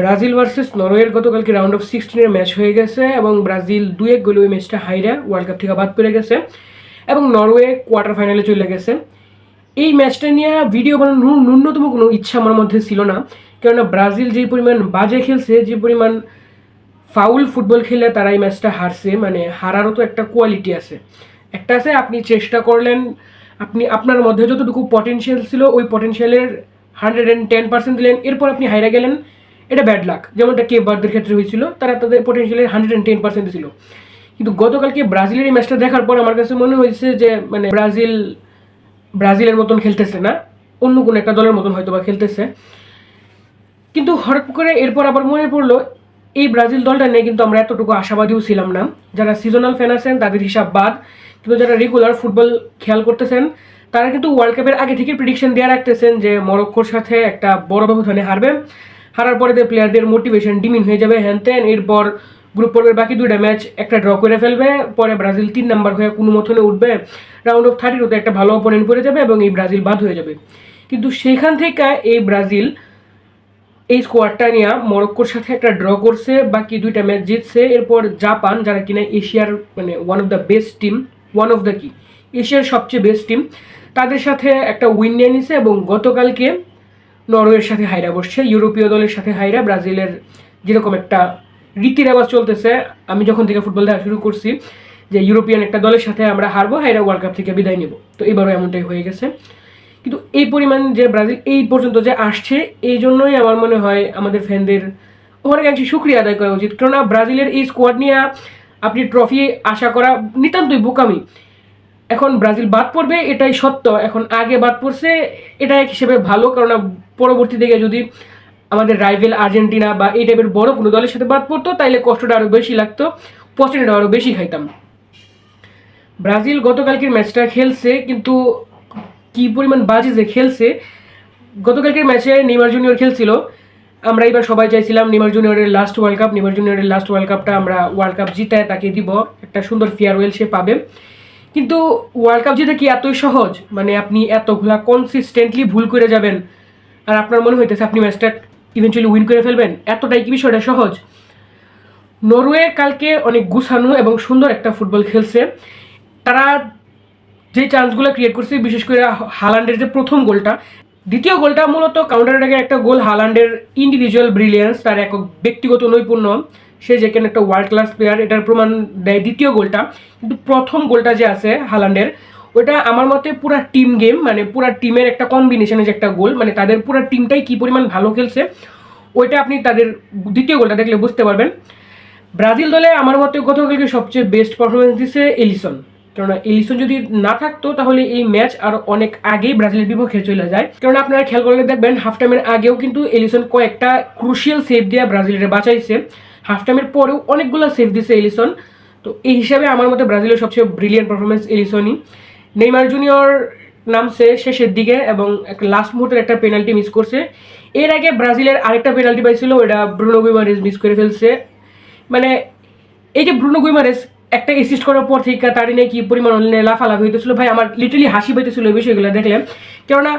Brazil versus নরওয়ের গতকালকে round of 16-এর match হয়ে গেছে এবং ব্রাজিল 2-1 গোলে ওই ম্যাচটা হাইরা ওয়ার্ল্ড কাপ থেকে বাদ পড়ে গেছে এবং নরওয়ে কোয়ার্টার ফাইনালে চলে গেছে। এই ম্যাচটা নিয়ে ভিডিও বানানোর ন্যূনতম কোনো ইচ্ছা আমার মধ্যে ছিল না, কেননা ব্রাজিল যে পরিমাণ বাজে খেলছে, যে পরিমাণ ফাউল ফুটবল খেলে তারা এই ম্যাচটা হারছে, মানে হারারও তো একটা কোয়ালিটি আছে। একটা আছে আপনি চেষ্টা করলেন, আপনি আপনার মধ্যে যতটুকু পটেনশিয়াল ছিল ওই পটেনশিয়ালের 110% দিলেন, এরপর আপনি হাইরা গেলেন, এটা ব্যাড লাক। যেমনটা কেপ ভার্দের ক্ষেত্রে হয়েছিল, তারা তাদের পটেনশিয়ালের 110% ছিল। কিন্তু গতকালকে ব্রাজিলের এই ম্যাচটা দেখার পর আমার কাছে মনে হয়েছে যে মানে ব্রাজিলের মতন খেলতেছে না, অন্য কোনো একটা দলের মতন হয়তো বা খেলতেছে। কিন্তু হঠাৎ করে এরপর আবার মনে পড়লো এই ব্রাজিল দলটা নিয়ে কিন্তু আমরা এতটুকু আশাবাদীও ছিলাম না। যারা সিজনাল ফ্যান আছেন তাদের হিসাব বাদ, কিন্তু যারা রেগুলার ফুটবল খেয়াল করতেছেন তারা কিন্তু ওয়ার্ল্ড কাপের আগে থেকে প্রেডিকশন দেওয়া রাখতেছেন যে মরক্কোর সাথে একটা বড় ব্যবধানে হারবে, হারার পরে প্লেয়ারদের মোটিভেশন ডিমিন হয়ে যাবে হ্যান ত্যান, এরপর গ্রুপ পর্বের বাকি দুইটা ম্যাচ একটা ড্র করে ফেলবে, পরে ব্রাজিল 3 নাম্বার হয়ে কোনো মতনে উঠবে, রাউন্ড অফ 30 একটা ভালো অপোনেন্ট পড়ে যাবে এবং এই ব্রাজিল বাদ হয়ে যাবে। কিন্তু সেখান থেকে এই ব্রাজিল এই স্কোয়াডটা নিয়ে মরক্কোর সাথে একটা ড্র করছে, বাকি দুইটা ম্যাচ জিতছে। এরপর জাপান, যারা কিনা এশিয়ার মানে ওয়ান অফ দ্য এশিয়ার সবচেয়ে বেস্ট টিম, তাদের সাথে একটা উইন নিয়ে নিছে এবং গতকালকে নরওয়ের সাথে হাইরা বসছে, ইউরোপীয় দলের সাথে হাইরা। ব্রাজিলের যেরকম একটা রীতি রেওয়াজ চলতেছে, আমি যখন থেকে ফুটবল দেখা শুরু করছি যে ইউরোপিয়ান একটা দলের সাথে আমরা হারবো, হাইরা ওয়ার্ল্ড কাপ থেকে বিদায় নেব, তো এবারও এমনটাই হয়ে গেছে। কিন্তু এই পরিমাণ যে ব্রাজিল এই পর্যন্ত যে আসছে, এই জন্যই আমার মনে হয় আমাদের ফ্যানদের অনেকাংশে শুক্রিয়া আদায় করা উচিত, কেননা ব্রাজিলের এই স্কোয়াড নিয়ে আপনি ট্রফি আশা করা নিতান্তই বোকামি। এখন ব্রাজিল বাদ পড়বে এটাই সত্য, এখন আগে বাদ পড়ছে এটা এক হিসেবে ভালো, কারণ পরবর্তী দিকে যদি আমাদের রাইভেল আর্জেন্টিনা বা এই টাইপের বড় কোনো দলের সাথে বাদ পড়তো তাইলে কষ্টটা আরও বেশি লাগতো, পছন্দটা আরও বেশি খাইতাম। ব্রাজিল গতকালকের ম্যাচটা খেলছে, কিন্তু কি পরিমাণ বাজে যে খেলছে। গতকালকের ম্যাচে নেইমার জুনিয়র খেলছিল, আমরা এবার সবাই চাইছিলাম নেইমার জুনিয়রের লাস্ট ওয়ার্ল্ড কাপটা আমরা ওয়ার্ল্ড কাপ জিতায় তাকে দিব, একটা সুন্দর ফেয়ারওয়েল সে পাবে। কিন্তু ওয়ার্ল্ড কাপ জিতে কি এতই সহজ? মানে আপনি এতগুলা কনসিস্টেন্টলি ভুল করে যাবেন আর আপনার মনে হইতেছে আপনি ম্যাচটা ইভেনচুয়ালি উইন করে ফেলবেন, এতটাই কি বিষয়টা সহজ? নরওয়ে কালকে অনেক গুছানো এবং সুন্দর একটা ফুটবল খেলছে। তারা যে চান্সগুলো ক্রিয়েট করছে, বিশেষ করে হালান্ডের যে প্রথম গোলটা, দ্বিতীয় গোলটা মূলত কাউন্টার অ্যাটাকের একটা গোল, হালান্ডের ইন্ডিভিজুয়াল ব্রিলিয়েন্স, তার এক ব্যক্তিগত নৈপুণ্য, সে যেখানে একটা ওয়ার্ল্ড ক্লাস প্লেয়ার, এটার প্রমাণ দেয় দ্বিতীয় গোলটা। কিন্তু প্রথম গোলটা যে আছে হালান্ডের, ওটা আমার মতে পুরা টিম গেম, মানে পুরা টিমের একটা কম্বিনেশনে যে একটা গোল, মানে তাদের পুরা টিমটাই কি পরিমাণ ভালো খেলছে, ওইটা আপনি তাদের দ্বিতীয় গোলটা দেখলে বুঝতে পারবেন। ব্রাজিল দলে আমার মতে গতকালকে সবচেয়ে বেস্ট পারফরমেন্স দিচ্ছে এলিসন, কেননা এলিসন যদি না থাকতো তাহলে এই ম্যাচ আর অনেক আগেই ব্রাজিলের বিপক্ষে চলে যায়। কারণ আপনারা খেয়াল করলে দেখবেন হাফ টাইমের আগেও কিন্তু এলিসন কয়েকটা ক্রুশিয়াল সেভ দিয়ে ব্রাজিলের বাঁচাইছে, হাফ টাইমের পরেও অনেকগুলো সেভ দিচ্ছে এলিসন। তো এই হিসাবে আমার মতে ব্রাজিলের সবচেয়ে ব্রিলিয়ান্ট পারফরমেন্স এলিসনই। নেইমার জুনিয়র নামছে শেষের দিকে এবং লাস্ট মুহূর্তের একটা পেনাল্টি মিস করছে। এর আগে ব্রাজিলের আরেকটা পেনাল্টি পাইছিল, ওটা ব্রুনো গুইমারেজ মিস করে ফেলছে। মানে এই যে ব্রুনো গুইমারেজ একটা অ্যাসিস্ট করার পর থেকে তার নিয়ে কি পরিমাণ লাফালাফি হইতেছিল ভাই, আমার লিটারালি হাসি পাইতেছিল এই বিষয়গুলো দেখলে। কেননা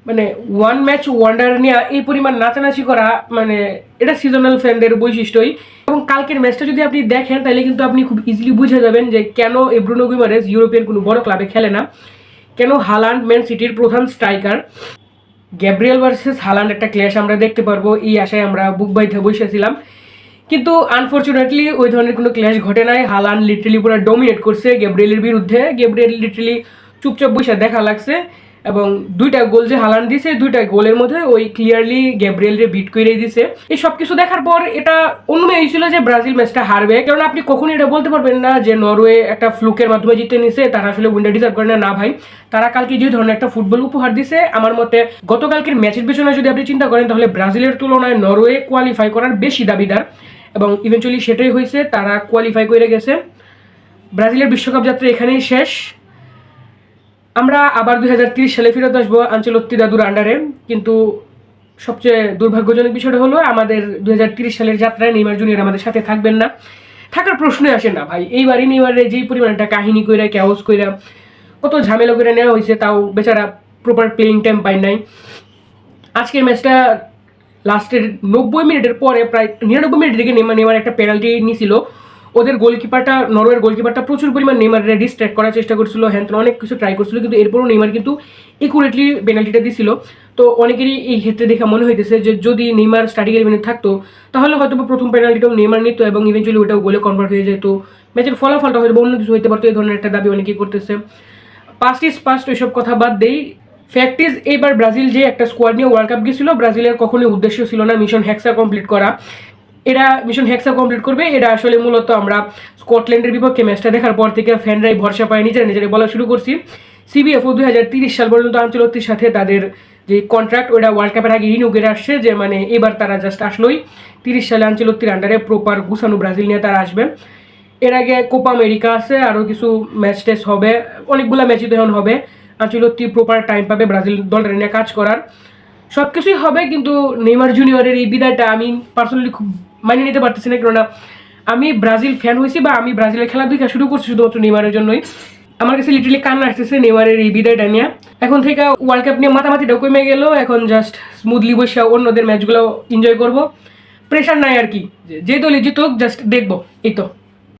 মানে ওয়ান ম্যাচ ওয়ান্ডার নিয়ে এই পরিমাণ নাচানাচি করা, মানে এটা সিজনাল ফ্যানদের বৈশিষ্ট্যই। এবং কালকের ম্যাচটা যদি আপনি দেখেন তাহলে কিন্তু আপনি খুব ইজিলি বুঝে যাবেন যে কেন এই ব্রুনো গুইমারেজ ইউরোপিয়ান কোনো বড় ক্লাবে খেলে না, কেন হালান্ড ম্যান সিটির প্রধান স্ট্রাইকার। গ্যাব্রিয়েল ভার্সেস হালান্ড একটা ক্ল্যাশ আমরা দেখতে পারবো, এই আশায় আমরা বুক বাইতে বসেছিলাম, কিন্তু আনফর্চুনেটলি ওই ধরনের কোনো ক্ল্যাশ ঘটে নাই। হালান্ড লিটারালি পুরো ডমিনেট করছে গ্যাব্রিয়েলের বিরুদ্ধে, গ্যাব্রিয়েল লিটারালি চুপচাপ বসে দেখা লাগছে এবং দুইটা গোল যে হালান্ড দিছে, দুইটা গোলের মধ্যে ওই ক্লিয়ারলি গ্যাব্রিয়েলরে বিট করে দিছে। এই সব কিছু দেখার পর এটা অনুমেয় হয়েছিল যে ব্রাজিল ম্যাচটা হারবে, কারণ আপনি কখনোই এটা বলতে পারবেন না যে নরওয়ে একটা ফ্লুকের মাধ্যমে জিতে নিছে, তারা আসলে উইনার ডিজার্ভ করে না। না ভাই, তারা কালকে যে ধরনের একটা ফুটবল উপহার দিছে, আমার মতে গতকালকের ম্যাচের পিছনে যদি আপনি চিন্তা করেন তাহলে ব্রাজিলের তুলনায় নরওয়ে কোয়ালিফাই করার বেশি দাবিদার এবং ইভেনচুয়ালি সেটাই হয়েছে, তারা কোয়ালিফাই করে গেছে। ব্রাজিলের বিশ্বকাপ যাত্রা এখানেই শেষ। আমরা আবার 2030 সালে ফেরত আসবো আঞ্চলত্তি দাদুর আন্ডারে, কিন্তু সবচেয়ে দুর্ভাগ্যজনক বিষয়টা হলো আমাদের 2030 সালের যাত্রায় নেইমার জুনিয়র আমাদের সাথে থাকবেন না, থাকার প্রশ্নই আসে না ভাই। এইবারই নেইমারের যেই পরিমাণ একটা কাহিনী কইরা ক্যাওস কইরা কত ঝামেলা করে নেওয়া হয়েছে, তাও বেচারা প্রপার প্লেইং টাইম পায় নাই। আজকের ম্যাচটা লাস্টের 90 মিনিটের পরে প্রায় 99 মিনিটের দিকে নেমার একটা পেনাল্টি নিয়েছিল। ওদের গোলকিপারটা, নরওয়ের গোলকিপারটা প্রচুর পরিমাণ নেইমারকে ডিস্ট্র্যাক্ট করার চেষ্টা করছিল, হ্যাঁ অনেক কিছু ট্রাই করছিল, কিন্তু এরপরও নেইমার কিন্তু একুরেটলি পেনাল্টিটা দিছিল। তো অনেকেরই এই ক্ষেত্রে দেখা মনে হইতেছে যে যদি নেইমার স্টার্টিং ইলেভেনে থাকতো তাহলে হয়তো প্রথম পেনাল্টিটাও নেইমার নিত এবং ইভেন্চুয়ালি ওটাও গোলে কনভার্ট হয়ে যেত, ম্যাচের ফলাফলটা হয়তো অন্য কিছু হইতে পারতো। এই ধরনের একটা দাবি অনেকেই করতেছে। পাস্ট ইজ পাস্ট, ওইসব কথা বাদ দেই। ফ্যাক্ট ইজ এইবার ব্রাজিল যে একটা স্কোয়াড নিয়ে ওয়ার্ল্ড কাপ গেছিল, ব্রাজিলের কখনোই উদ্দেশ্য ছিল না মিশন হেক্সা কমপ্লিট করা। এরা মিশন হেক্সা কমপ্লিট করবে, এটা আসলে মূলত আমরা স্কটল্যান্ডের বিপক্ষে ম্যাচটা দেখার পর থেকে ফ্যানরাই ভরসা পায় নিজেরা বলা শুরু করছি। সিবিএফও 2030 সাল পর্যন্ত আঞ্চলতির সাথে তাদের যে কন্ট্রাক্ট ওটা ওয়ার্ল্ড কাপের আগে রিনিউ করে আসছে, যে মানে এবার তারা জাস্ট আসলোই 30 সালে আঞ্চলতির আন্ডারে প্রপার গুছানো ব্রাজিল নিয়ে তারা আসবে। এর আগে কোপা আমেরিকা আছে, আরও কিছু ম্যাচ টেস্ট হবে, অনেকগুলো ম্যাচই তখন হবে। আঞ্চলতি প্রপার টাইম পাবে ব্রাজিল দলটা নিয়ে কাজ করার, সব কিছুই হবে। কিন্তু নেইমার জুনিয়রের এই বিদায়টা আমি পার্সোনালি খুব মানিয়ে নিতে পারতেছি না, কেননা আমি ব্রাজিল ফ্যান হয়েছি বা আমি ব্রাজিলের খেলা দেখা শুরু করছি শুধুমাত্র নেইমারের জন্যই। আমার কাছে লিটারালি কান্না আসতেছে নেইমারের এই বিদায়টা নিয়ে। এখন থেকে ওয়ার্ল্ড কাপ নিয়ে মাতামাতিটা কমে গেল, এখন জাস্ট স্মুথলি বসে অন্যদের ম্যাচগুলো এনজয় করবো, প্রেশার নাই আর কি, যে দলই জিতুক জাস্ট দেখবো, এই তো।